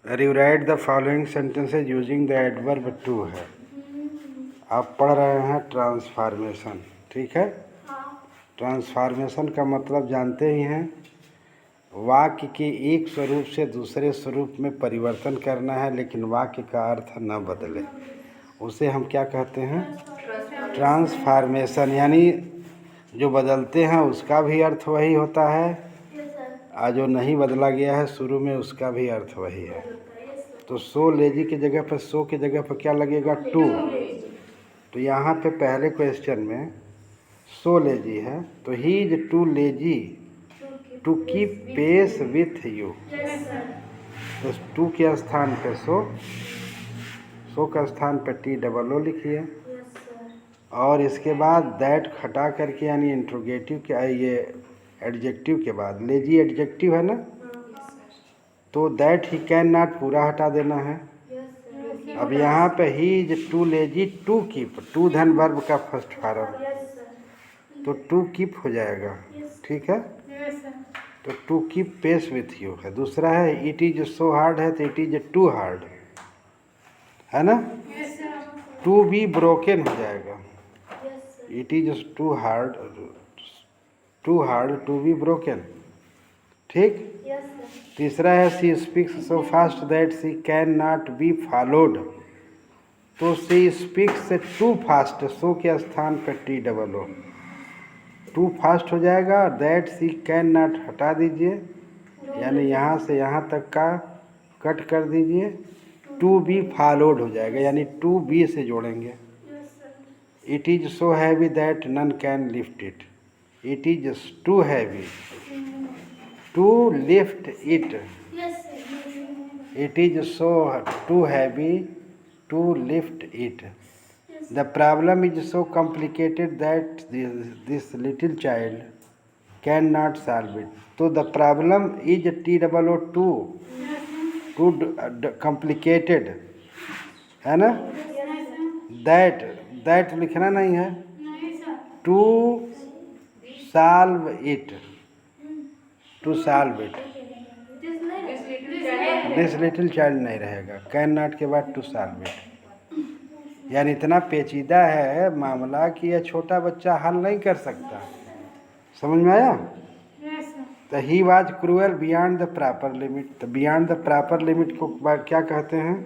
Rewrite the following sentences using the adverb too है। आप पढ़ रहे हैं ट्रांसफॉर्मेशन, ठीक है। ट्रांसफॉर्मेशन का मतलब जानते ही हैं, वाक्य के एक स्वरूप से दूसरे स्वरूप में परिवर्तन करना है लेकिन वाक्य का अर्थ न बदले, उसे हम क्या कहते हैं? ट्रांसफॉर्मेशन। यानी जो बदलते हैं उसका भी अर्थ वही होता है और जो नहीं बदला गया है शुरू में उसका भी अर्थ वही है। तो सो लेजी की जगह पर सो की जगह पर क्या लगेगा? टू। तो यहाँ पे पहले क्वेश्चन में सो लेजी है तो he is too lazy to keep pace with you. तो टू के स्थान पे सो का स्थान पे टी डबल ओ लिखिए और इसके बाद दैट हटा करके यानी इंट्रोगेटिव के ये एडजेक्टिव के बाद लेजी एडजेक्टिव है ना, तो दैट ही कैन नॉट पूरा हटा देना है। अब यहाँ पे he is too lazy to keep, to धन वर्ब का फर्स्ट फॉर्म, तो टू कीप हो जाएगा, ठीक है। तो to keep pace with you है। दूसरा है इट इज सो हार्ड है तो इट इज टू हार्ड है ना। टू बी ब्रोकन हो जाएगा, it is too hard to be broken, ठीक। तीसरा है she speaks so fast that she can not be followed, तो she speaks too fast, so के स्थान पर T double O, too fast हो जाएगा। दैट सी कैन नॉट हटा दीजिए यानी यहाँ से यहाँ तक का कट कर दीजिए, टू बी फॉलोड हो जाएगा यानी टू बी से जोड़ेंगे। It is so heavy that none can lift it, it is too heavy to lift it, it is so too heavy to lift it. The problem is so complicated that this little child cannot solve it. So the problem is T double O too complicated है ना। that लिखना नहीं है, to solve it, this little child नहीं रहेगा, can not के बाद to solve it। यानी इतना पेचीदा है मामला कि यह छोटा बच्चा हल नहीं कर सकता। समझ में आया? तो he was cruel beyond the proper limit, तो बियॉन्ड द प्रॉपर लिमिट को क्या कहते हैं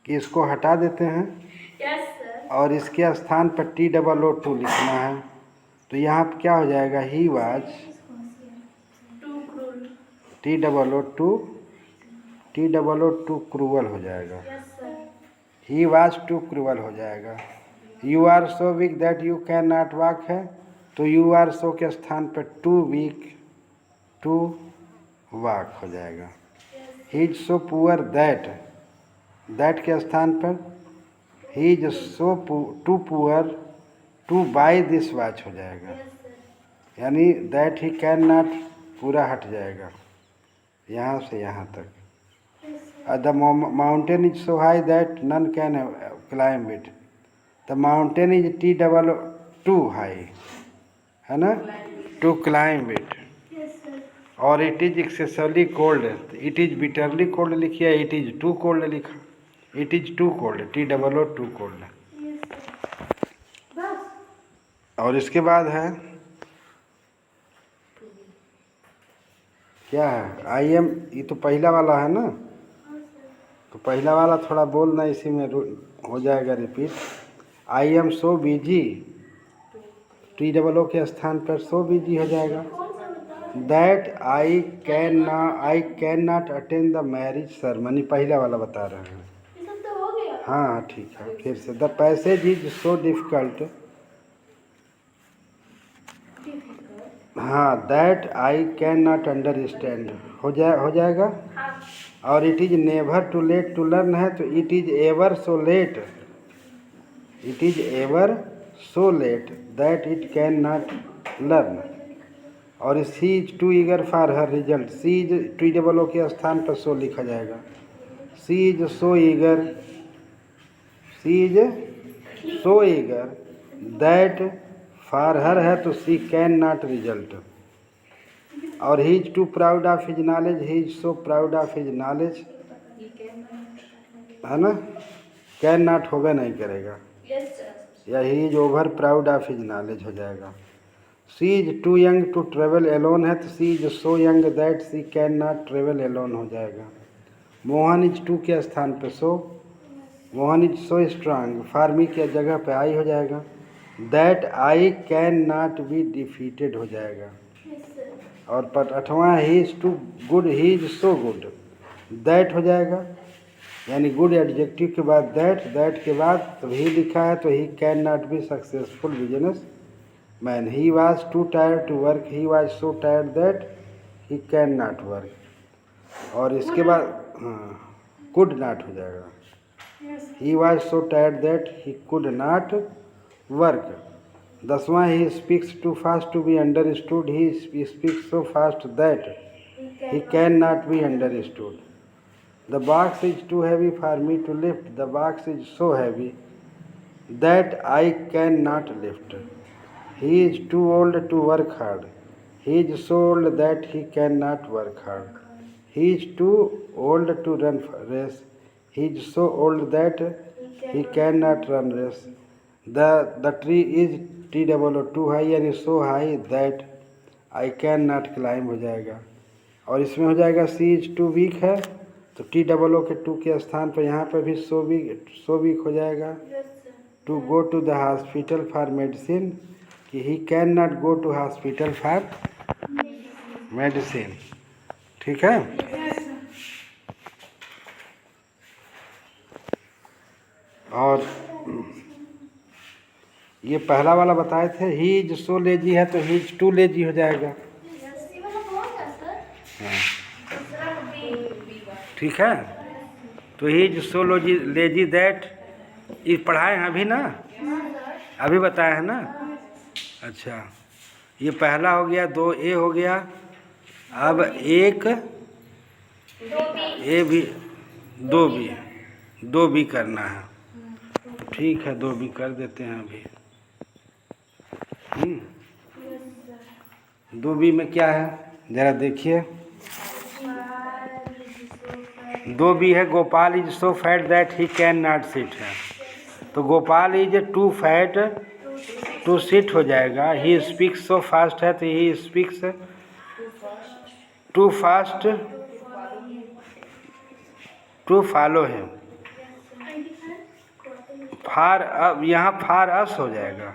कि इसको हटा देते हैं और इसके स्थान पर टी डबल ओ टू लिखना है। तो यहाँ पर क्या हो जाएगा? He was T double O too cruel हो जाएगा, ही वाज टू क्रूअल हो जाएगा। You are so weak that you can not walk है तो यू आर सो के स्थान पर टू वीक टू वॉक हो जाएगा। He is so poor that के स्थान पर he is so too poor to buy this watch हो जाएगा यानी दैट ही कैन नॉट पूरा हट जाएगा यहाँ से यहाँ तक। The mountain is so high that none can climb it. The mountain is T double too high, है ना, to climb it. और it is excessively cold, it is bitterly cold लिखिए, it is too cold लिखा, it is too cold, T double O too cold। और इसके बाद है क्या है? I am, ये तो पहला वाला है ना, तो पहला वाला थोड़ा बोलना इसी में हो जाएगा repeat. I am so busy, T double O के स्थान पर सो बिजी हो जाएगा। That I can not attend the marriage ceremony, पहला वाला बता रहे हैं। हाँ ठीक है, फिर से the passage is so difficult, हाँ that I can not understand हो जाएगा। और it is never too late to learn है तो it is ever so late, it is ever so late that it can not learn. और she is too eager for her result, she is T double O के स्थान पर so लिखा जाएगा। She is so eager, she is so eager that for her है तो she can not result. और he is too proud of his knowledge, he is so proud of his knowledge है ना, कैन नॉट होगा नहीं करेगा। या he is over proud of his knowledge हो जाएगा। She is too young to travel alone है तो she is so young that she can not travel alone हो जाएगा। मोहन इज टू के स्थान पे so, Mohan is so strong, for me की जगह पे आई हो जाएगा। That I can not be defeated हो जाएगा। और 8वां he is too good, he is so good, that हो जाएगा। यानी गुड एडजेक्टिव के बाद दैट के बाद तो ही लिखा है तो he can not be successful business man. He was too tired to work, he was so tired that he can not work. और इसके बाद कुड नॉट हो जाएगा। He was so tired that he could not work. 10वां he speaks too fast to be understood, he speaks so fast that he can not be understood. The box is too heavy for me to lift, the box is so heavy that I cannot lift. He is too old to work hard, he is so old that he cannot work hard. He is too old to run race, he is so old that he cannot run race. The tree is too high and so high that I cannot climb हो जाएगा। और इसमें हो जाएगा she is two week है तो TOO के to के स्थान पर यहाँ पर भी सो वीक हो जाएगा। To go to the hospital for medicine कि he can not go to hospital for medicine. ठीक है। और ये पहला वाला बताए थे, ही इज सो लेजी है तो ही इज टू लेजी हो जाएगा। ठीक है। तो he is so lazy that, ये पढ़ाए हैं अभी ना, अभी बताया है ना। अच्छा, ये पहला हो गया, 2A हो गया। अब एक ए भी, 2B करना है। ठीक है, 2B कर देते हैं अभी। 2B में क्या है जरा देखिए। 2B है Gopal is so fat that he can not sit है तो Gopal is too fat to sit हो जाएगा। ही स्पीक्स सो फास्ट है तो he speaks too fast to follow him. फार, अब यहाँ फार अस हो जाएगा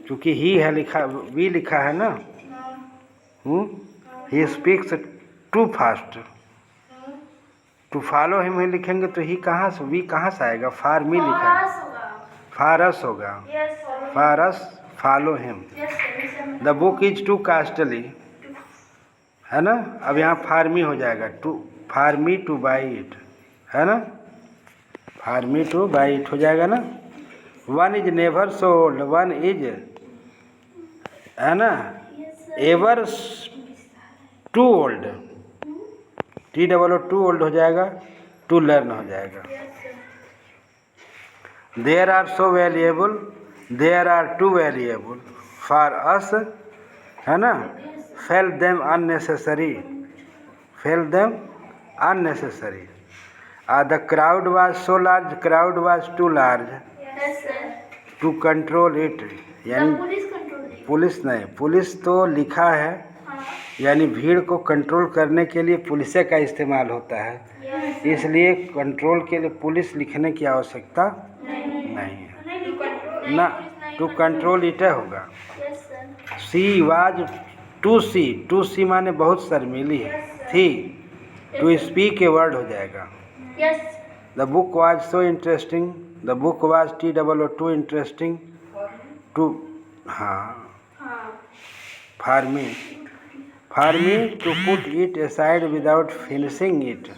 क्योंकि ही है लिखा, वी लिखा है ना। He speaks too fast to follow him ही लिखेंगे तो ही कहाँ से, वी कहाँ से आएगा। फार मी लिखा है, फारस होगा, फारस follow him. The book is too costly है ना। अब यहाँ फार मी हो जाएगा, too for me to buy it है ना, for me to buy it हो जाएगा ना। One is never so old, one is है ना ever too old, TOO too old हो जाएगा, टू लर्न हो जाएगा। There are so valuable, there are too valuable for us है ना। Fail them unnecessary, fail them unnecessary. The crowd was so large, crowd was too large to control it. यानी police नहीं, police तो लिखा है यानी भीड़ को कंट्रोल करने के लिए पुलिस का इस्तेमाल होता है, इसलिए कंट्रोल के लिए पुलिस लिखने की आवश्यकता नहीं है ना। टू कंट्रोल इट होगा। She was too shy, too shy माने बहुत शर्मीली है, थी। टू स्पीक ए वर्ड हो जाएगा। The book was so interesting, the book was TOO too interesting to, हाँ for me to put it aside without finishing it.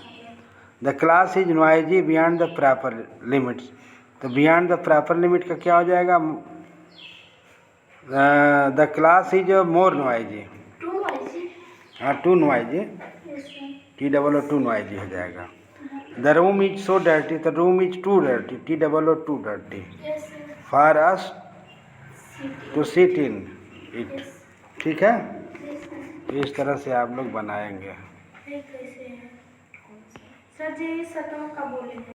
The class is noisy beyond the proper limits. तो beyond the proper limit का क्या हो जाएगा। The class is more noisy, हाँ too noisy, TOO too noisy हो जाएगा। The room is so dirty, the room is too dirty, TOO too dirty for us to sit in it। ठीक है, इस तरह से आप लोग बनाएंगे। सर जी, 7वां का बोले